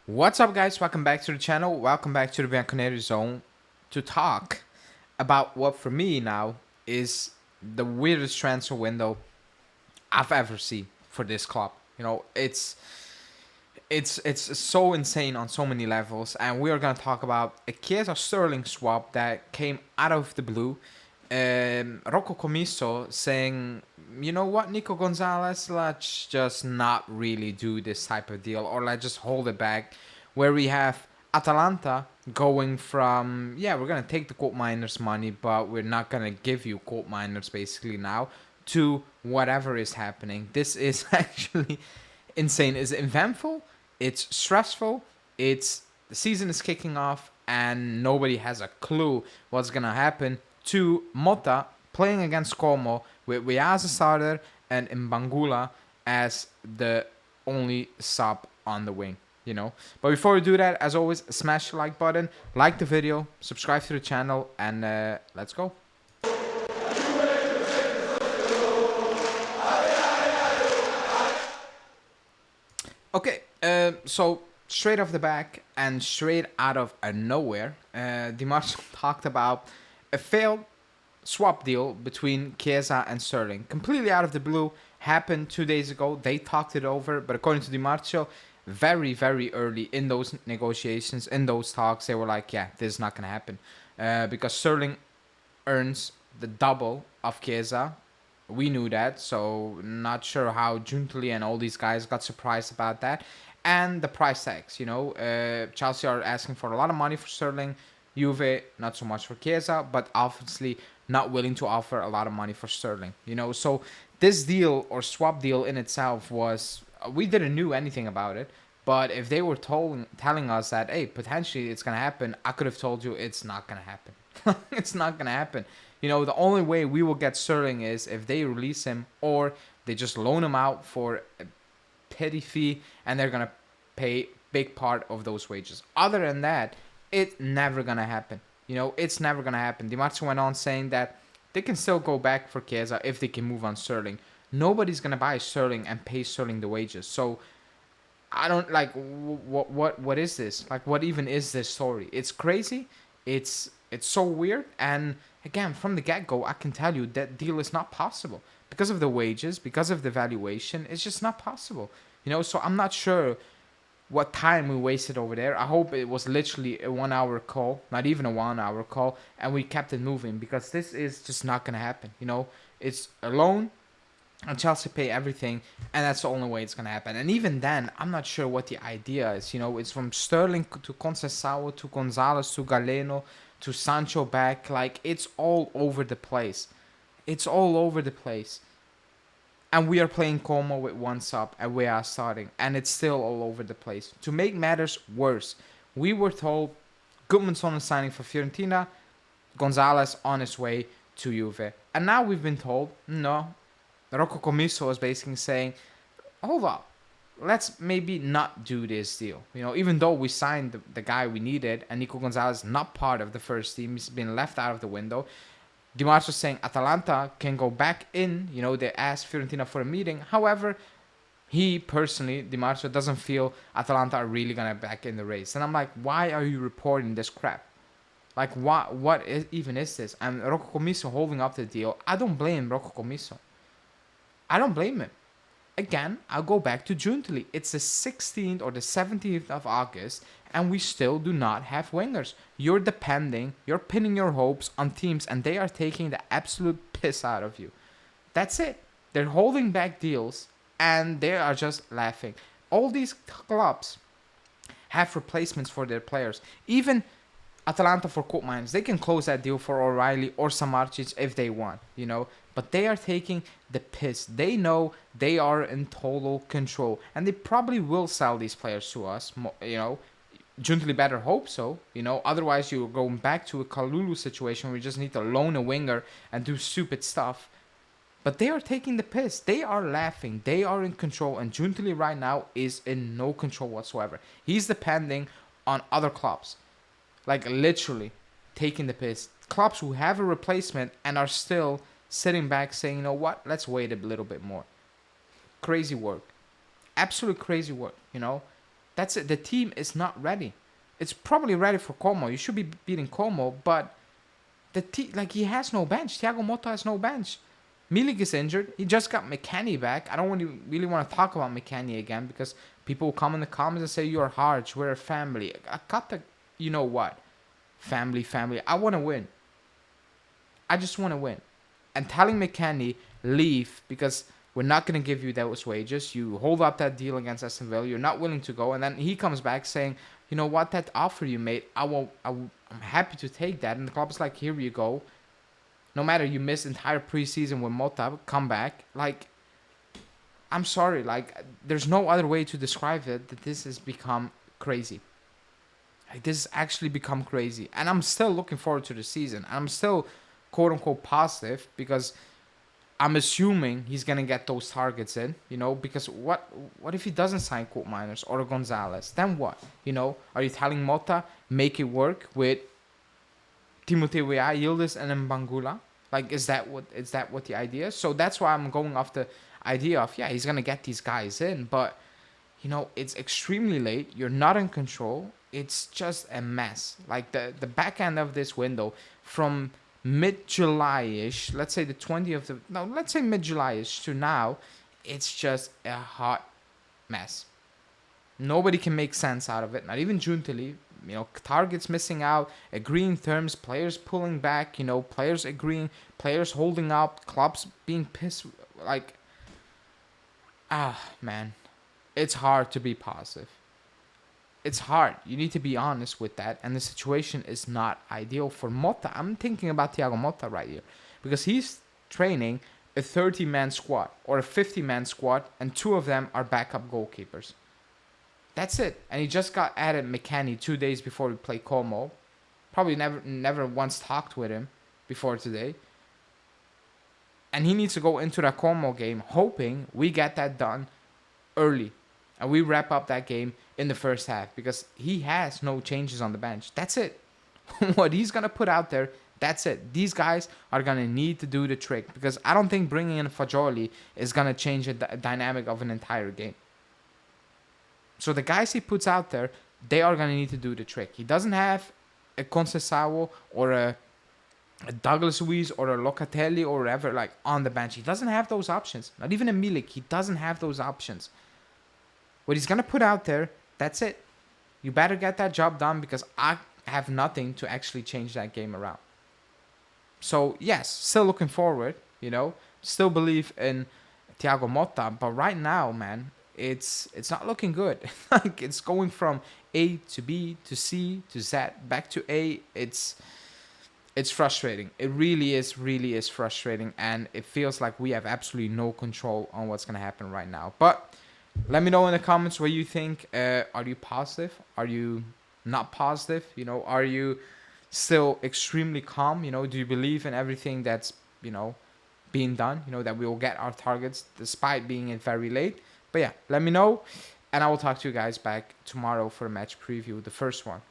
What's up, guys? Welcome back to the channel. Welcome back to the Bianconeri zone to talk about what for me now is the weirdest transfer window I've ever seen for this club. It's so insane on so many levels, and we are gonna talk about a Chiesa-Sterling swap that came out of the blue. Rocco Commisso saying, you know what, Nico Gonzalez, let's just not really do this type of deal, or let's just hold it back. Where we have Atalanta going from, yeah, we're gonna take the quote miners money, but we're not gonna give you quote miners basically now, to whatever is happening. This is actually insane. It's eventful, it's stressful, it's the season is kicking off, and nobody has a clue what's gonna happen to Motta playing against Como with Wiaz as a starter and Mbangula as the only sub on the wing. But before we do that, as always, smash the like button, like the video, subscribe to the channel, and let's go. Okay, so straight off the back and straight out of nowhere, Di Marzio talked about a failed swap deal between Chiesa and Sterling. Completely out of the blue, happened 2 days ago. They talked it over, but according to Di Marzio, very, very early in those negotiations, in those talks, they were like, yeah, this is not going to happen. Because Sterling earns the double of Chiesa. We knew that, so not sure how Giuntoli and all these guys got surprised about that. And the price tags, Chelsea are asking for a lot of money for Sterling. Juve, not so much for Chiesa, but obviously not willing to offer a lot of money for Sterling. So this deal or swap deal in itself was, we didn't know anything about it. But if they were telling us that, hey, potentially it's going to happen, I could have told you it's not going to happen. It's not going to happen. The only way we will get Sterling is if they release him or they just loan him out for a petty fee and they're going to pay big part of those wages. Other than that, it's never going to happen. It's never going to happen. Di Marzio went on saying that they can still go back for Chiesa if they can move on Sterling. Nobody's going to buy Sterling and pay Sterling the wages. So I don't like what is this? Like, what even is this story? It's crazy. It's so weird. And again, from the get-go, I can tell you that deal is not possible because of the wages, because of the valuation. It's just not possible. So I'm not sure what time we wasted over there. I hope it was literally a 1 hour call, not even a 1 hour call, and we kept it moving because this is just not gonna happen. It's a loan, and Chelsea pay everything, and that's the only way it's gonna happen. And even then, I'm not sure what the idea is. It's from Sterling to Conceição to Gonzalez to Galeno to Sancho back. Like, it's all over the place. It's all over the place. And we are playing Como with one sub, and we are starting, and it's still all over the place. To make matters worse, we were told Gudmundsson is signing for Fiorentina, Gonzalez on his way to Juve. And now we've been told, no, Rocco Commisso is basically saying, hold up, let's maybe not do this deal. Even though we signed the guy we needed, and Nico Gonzalez is not part of the first team, he's been left out of the window. Di Marzio saying Atalanta can go back in. They asked Fiorentina for a meeting. However, he personally, Di Marzio, doesn't feel Atalanta are really going to back in the race. And I'm like, why are you reporting this crap? Like, what even is this? And Rocco Commisso holding up the deal. I don't blame Rocco Commisso. I don't blame him. Again, I'll go back to Giuntoli. It's the 16th or the 17th of August, and we still do not have wingers. You're pinning your hopes on teams, and they are taking the absolute piss out of you. That's it. They're holding back deals, and they are just laughing. All these clubs have replacements for their players. Even Atalanta for quote miners, they can close that deal for O'Reilly or Samardzic if they want, But they are taking the piss. They know they are in total control, and they probably will sell these players to us. Giuntoli better hope so. Otherwise you're going back to a Kalulu situation where you just need to loan a winger and do stupid stuff. But they are taking the piss. They are laughing. They are in control, and Giuntoli right now is in no control whatsoever. He's depending on other clubs. Like, literally taking the piss. Clubs who have a replacement and are still sitting back saying, you know what, let's wait a little bit more. Crazy work. Absolute crazy work, That's it. The team is not ready. It's probably ready for Como. You should be beating Como, but the team, like, he has no bench. Thiago Motta has no bench. Milik is injured. He just got McKennie back. I don't really want to talk about McKennie again because people will come in the comments and say you're harsh. We're a family. I got the, you know what, family. I want to win. I just want to win. And telling McKennie leave because we're not going to give you those wages. You hold up that deal against Aston Villa. You're not willing to go, and then he comes back saying, you know what, that offer you made, I'm happy to take that. And the club's like, here you go. No matter you miss entire preseason with Motta, come back. Like, I'm sorry. Like, there's no other way to describe it that this has become crazy. Like, this has actually become crazy. And I'm still looking forward to the season. I'm still, quote unquote, positive because I'm assuming he's going to get those targets in, you know, because what if he doesn't sign Colt Miners or Gonzalez? Then what? You know, are you telling Motta, make it work with Timothy Weah, Yildiz, and Mbangula? Like, is that what the idea is? So that's why I'm going off the idea of, yeah, he's going to get these guys in, but, you know, it's extremely late. You're not in control. It's just a mess. Like, the back end of this window from mid-July-ish, let's say the 20th of, no, let's say mid-July-ish to now, it's just a hot mess. Nobody can make sense out of it. Not even Giuntoli. You know, targets missing out, agreeing terms, players pulling back, you know, players agreeing, players holding up, clubs being pissed. Like, man, it's hard to be positive. It's hard. You need to be honest with that. And the situation is not ideal for Motta. I'm thinking about Thiago Motta right here because he's training a 30-man squad or a 50-man squad, and 2 of them are backup goalkeepers. That's it. And he just got added McKennie 2 days before we play Como. Probably never once talked with him before today. And he needs to go into that Como game hoping we get that done early. And we wrap up that game in the first half because he has no changes on the bench. That's it. What he's going to put out there, that's it. These guys are going to need to do the trick because I don't think bringing in Fagioli is going to change the dynamic of an entire game. So the guys he puts out there, they are going to need to do the trick. He doesn't have a Conceição or a Douglas Luiz or a Locatelli or whatever like on the bench. He doesn't have those options. Not even a Milik. He doesn't have those options. What he's going to put out there, that's it. You better get that job done because I have nothing to actually change that game around. So, yes, still looking forward, you know. Still believe in Thiago Motta. But right now, man, it's not looking good. Like, it's going from A to B to C to Z back to A. It's frustrating. It really is frustrating, and it feels like we have absolutely no control on what's gonna happen right now. But let me know in the comments what you think. Are you positive? Are you not positive? You know, are you still extremely calm? You know, do you believe in everything that's, you know, being done? You know, that we will get our targets despite being in very late. But yeah, let me know, and I will talk to you guys back tomorrow for a match preview, the first one.